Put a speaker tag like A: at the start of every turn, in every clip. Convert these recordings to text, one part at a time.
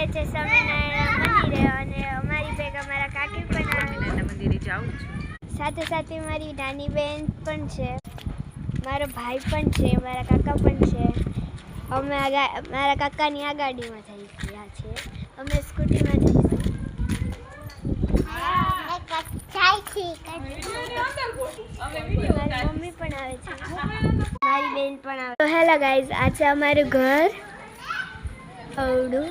A: જઈએ છીએ સ્વામિનારાયણ મંદિરે અને અમારી બેગ અમારા કાકી પણ
B: સ્વામિનારાયણ મંદિરે જાઉં છું.
A: સાથે સાથે મારી નાની બેન પણ છે, મારો ભાઈ પણ છે, મારા કાકા પણ છે. અમે મારા કાકાની આ ગાડીમાં જઈ રહ્યા છીએ. અમે સ્કૂટીમાં જઈશું. મારી મમ્મી પણ આવે છે, મારી બેન પણ આવે. તો હેલો ગાઈઝ, આ છે અમારું ઘર. અવડું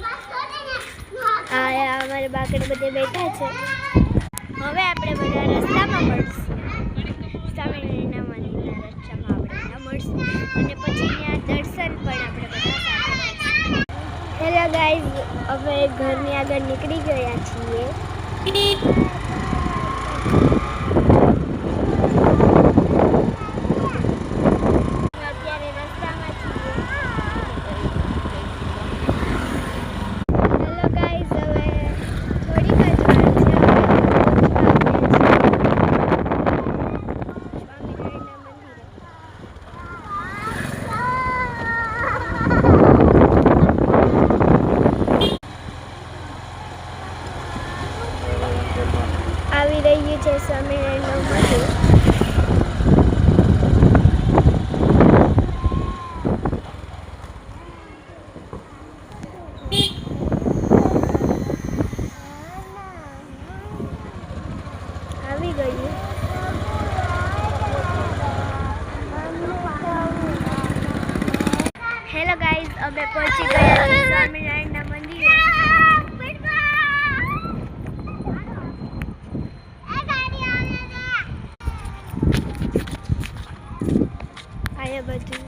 A: અમારે બાકડે બધે બેઠા છે. હવે આપણે બધા રસ્તામાં મળશું. સ્વામિનારાયણના મંદિરના રસ્તામાં આપણે બધા મળશું અને પછી ત્યાં દર્શન પણ આપણે બધા સાથે કરશું. હેલો ગાઈઝ, અમે ઘરની આગળ નીકળી ગયા છીએ. અત્યારે રસ્તામાં છીએ. હેલો ગાઈઝ, હવે થોડીક જ વાર છે. આવી રહ્યું છે સ્વામિનારાયણનું મંદિર. આવી ગયું. હેલો ગાઈઝ, અમે પહોંચી ગયા છીએ સ્વામિનારાયણના મંદિરે. અહીંયા બધું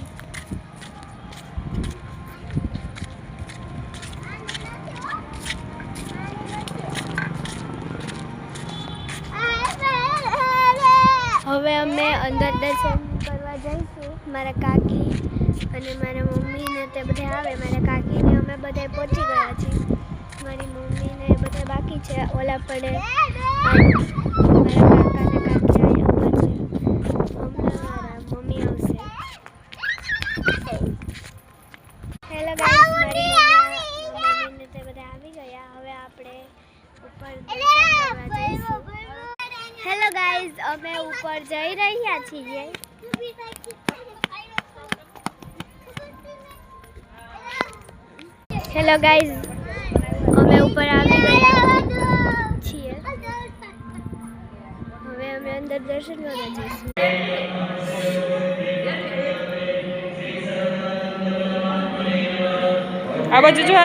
A: હવે અમે અંદર દર્શન કરવા જઈશું. મારા કાકી અને મારા મમ્મીને તે બધા આવે. મારા કાકીને અમે બધા પહોંચી ગયા છીએ. મારી મમ્મીને બધા બાકી છે. ઓલા પડે મારા કાકા અને કાકી અહીંયા ઉપર છે. હમણાં મારા મમ્મી આવશે. હેલો ગાઈઝ, મારી મમ્મીને તે બધા આવી ગયા. હવે આપણે ઉપર દર્શન કરવા જઈશું. હેલો ગાઈઝ, અમે ઉપર જઈ રહ્યા છીએ. હેલો ગાઈઝ, અમે ઉપર આવી ગયા છીએ. હવે અમે અંદર દર્શન કરવા જઈશું.
B: આ બાજુ જો.